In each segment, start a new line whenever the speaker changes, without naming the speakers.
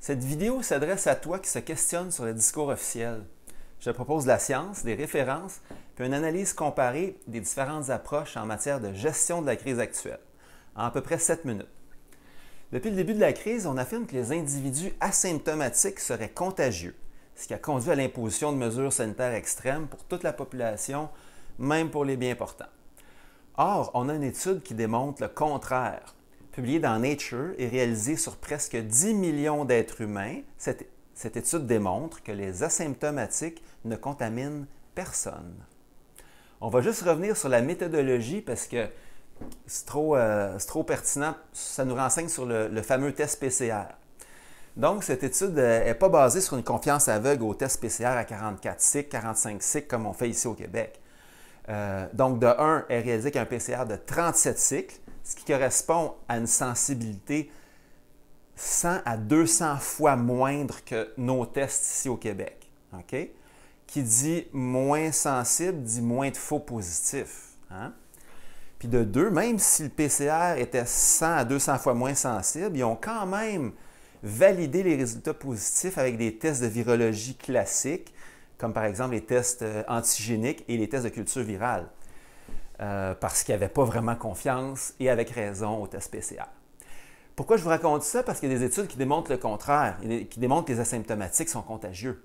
Cette vidéo s'adresse à toi qui se questionne sur le discours officiel. Je te propose de la science, des références, puis une analyse comparée des différentes approches en matière de gestion de la crise actuelle, en à peu près 7 minutes. Depuis le début de la crise, on affirme que les individus asymptomatiques seraient contagieux, ce qui a conduit à l'imposition de mesures sanitaires extrêmes pour toute la population, même pour les bien portants. Or, on a une étude qui démontre le contraire. Publiée dans Nature et réalisée sur presque 10 millions d'êtres humains, cette étude démontre que les asymptomatiques ne contaminent personne. On va juste revenir sur la méthodologie parce que c'est trop pertinent. Ça nous renseigne sur le fameux test PCR. Donc, cette étude n'est pas basée sur une confiance aveugle au test PCR à 44 cycles, 45 cycles comme on fait ici au Québec. Donc, de 1, elle est réalisée avec un PCR de 37 cycles, ce qui correspond à une sensibilité 100 à 200 fois moindre que nos tests ici au Québec. OK? Qui dit moins sensible, dit moins de faux positifs. Hein? Puis de 2, même si le PCR était 100 à 200 fois moins sensible, ils ont quand même validé les résultats positifs avec des tests de virologie classiques, comme par exemple les tests antigéniques et les tests de culture virale. Parce qu'ils n'avaient pas vraiment confiance, et avec raison, au test PCR. Pourquoi je vous raconte ça? Parce qu'il y a des études qui démontrent le contraire, qui démontrent que les asymptomatiques sont contagieux.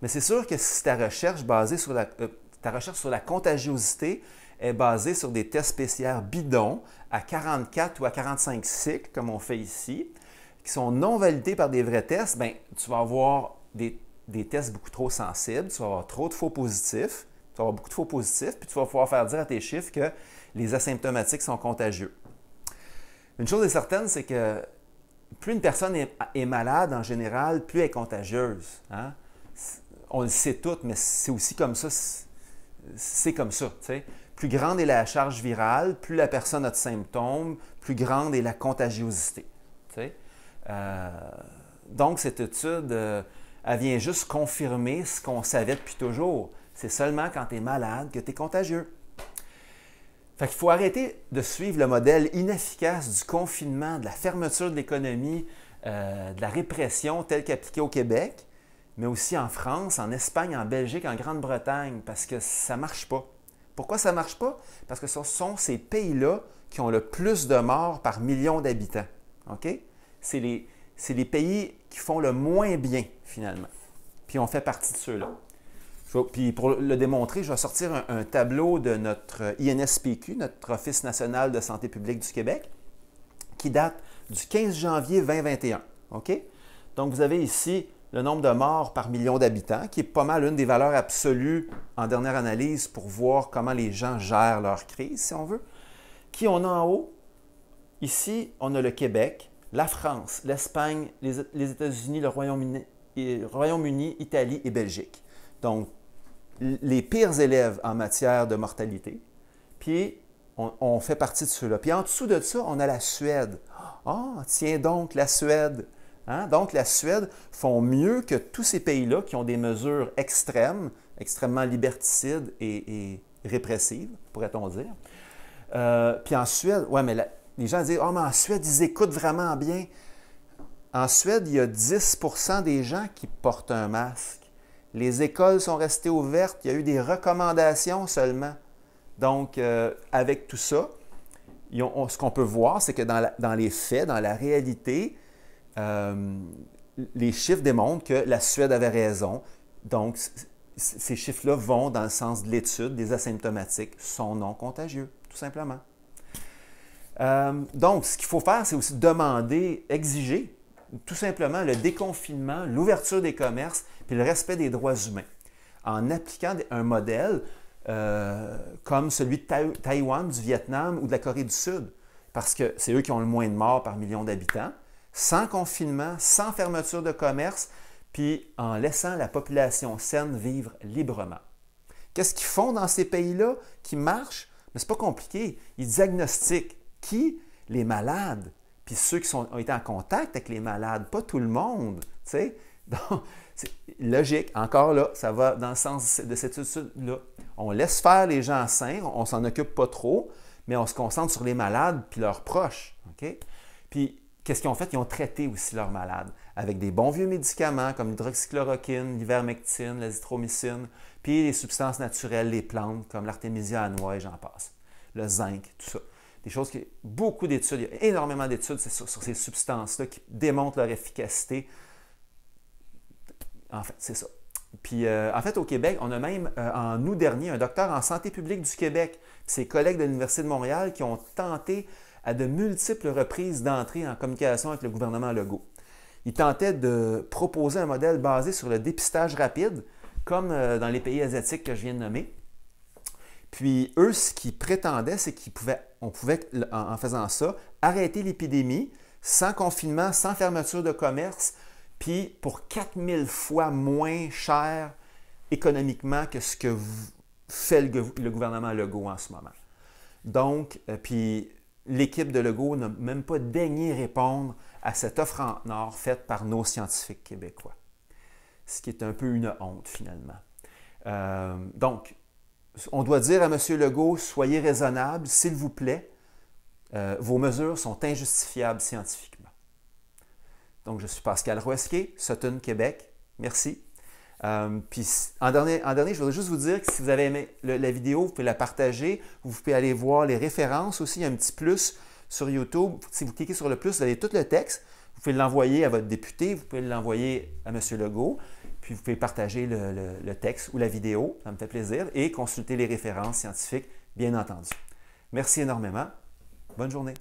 Mais c'est sûr que si ta recherche sur la contagiosité est basée sur des tests PCR bidons à 44 ou à 45 cycles, comme on fait ici, qui sont non validés par des vrais tests, bien, tu vas avoir des tests beaucoup trop sensibles, tu vas avoir trop de faux positifs, tu vas avoir beaucoup de faux positifs, puis tu vas pouvoir faire dire à tes chiffres que les asymptomatiques sont contagieux. Une chose est certaine, c'est que plus une personne est malade en général, plus elle est contagieuse. Hein? On le sait tous, mais c'est aussi comme ça. C'est comme ça. T'sais. Plus grande est la charge virale, plus la personne a de symptômes, plus grande est la contagiosité. Donc, cette étude, elle vient juste confirmer ce qu'on savait depuis toujours. C'est seulement quand tu es malade que tu es contagieux. Fait qu'il faut arrêter de suivre le modèle inefficace du confinement, de la fermeture de l'économie, de la répression telle qu'appliquée au Québec, mais aussi en France, en Espagne, en Belgique, en Grande-Bretagne, parce que ça ne marche pas. Pourquoi ça ne marche pas? Parce que ce sont ces pays-là qui ont le plus de morts par million d'habitants. Okay? C'est les pays qui font le moins bien, finalement. Puis on fait partie de ceux-là. Puis pour le démontrer, je vais sortir un tableau de notre INSPQ, notre Office national de santé publique du Québec, qui date du 15 janvier 2021. OK? Donc, vous avez ici le nombre de morts par million d'habitants, qui est pas mal une des valeurs absolues en dernière analyse pour voir comment les gens gèrent leur crise, si on veut. Qui on a en haut? Ici, on a le Québec, la France, l'Espagne, les États-Unis, le Royaume-Uni, Italie et Belgique. Donc, les pires élèves en matière de mortalité. Puis, on fait partie de ceux-là. Puis, en dessous de ça, on a la Suède. Ah, tiens donc, la Suède. Hein? Donc, la Suède font mieux que tous ces pays-là qui ont des mesures extrêmes, extrêmement liberticides et répressives, pourrait-on dire. Puis en Suède, ouais, mais les gens disent « Ah, mais en Suède, ils écoutent vraiment bien. » En Suède, il y a 10 % des gens qui portent un masque. Les écoles sont restées ouvertes. Il y a eu des recommandations seulement. Donc, avec tout ça, ce qu'on peut voir, c'est que dans les faits, dans la réalité, les chiffres démontrent que la Suède avait raison. Donc, ces chiffres-là vont dans le sens de l'étude. Les asymptomatiques sont non contagieux, tout simplement. Donc, ce qu'il faut faire, c'est aussi demander, exiger, tout simplement le déconfinement, l'ouverture des commerces, puis le respect des droits humains, en appliquant un modèle comme celui de Taïwan, du Vietnam ou de la Corée du Sud, parce que c'est eux qui ont le moins de morts par million d'habitants, sans confinement, sans fermeture de commerce, puis en laissant la population saine vivre librement. Qu'est-ce qu'ils font dans ces pays-là qui marchent? Mais c'est pas compliqué. Ils diagnostiquent qui? Les malades. Puis ceux qui ont été en contact avec les malades, pas tout le monde. T'sais? Donc, c'est logique. Encore là, ça va dans le sens de cette étude-là. On laisse faire les gens sains, on ne s'en occupe pas trop, mais on se concentre sur les malades puis leurs proches. Okay? Puis, qu'est-ce qu'ils ont fait? Ils ont traité aussi leurs malades avec des bons vieux médicaments comme l'hydroxychloroquine, l'ivermectine, l'azithromycine, puis les substances naturelles, les plantes comme l'artémisia annua et j'en passe. Le zinc, tout ça. Des choses qui... Beaucoup d'études, il y a énormément d'études sur ces substances-là qui démontrent leur efficacité. En fait, c'est ça. Puis, en fait, au Québec, on a même, en août dernier, un docteur en santé publique du Québec, ses collègues de l'Université de Montréal qui ont tenté à de multiples reprises d'entrer en communication avec le gouvernement Legault. Ils tentaient de proposer un modèle basé sur le dépistage rapide, comme dans les pays asiatiques que je viens de nommer. Puis, eux, ce qu'ils prétendaient, c'est qu'on pouvait, en faisant ça, arrêter l'épidémie sans confinement, sans fermeture de commerce, puis pour 4000 fois moins cher économiquement que ce que fait le gouvernement Legault en ce moment. Donc, puis l'équipe de Legault n'a même pas daigné répondre à cette offre en or faite par nos scientifiques québécois. Ce qui est un peu une honte, finalement. Donc, on doit dire à M. Legault, soyez raisonnable, s'il vous plaît. Vos mesures sont injustifiables scientifiquement. Donc, je suis Pascal Rouesquier, Sutton, Québec. Merci. Puis, en dernier, je voudrais juste vous dire que si vous avez aimé la vidéo, vous pouvez la partager. Vous pouvez aller voir les références aussi. Il y a un petit plus sur YouTube. Si vous cliquez sur le plus, vous avez tout le texte. Vous pouvez l'envoyer à votre député. Vous pouvez l'envoyer à M. Legault. Puis, vous pouvez partager le texte ou la vidéo. Ça me fait plaisir. Et consulter les références scientifiques, bien entendu. Merci énormément. Bonne journée.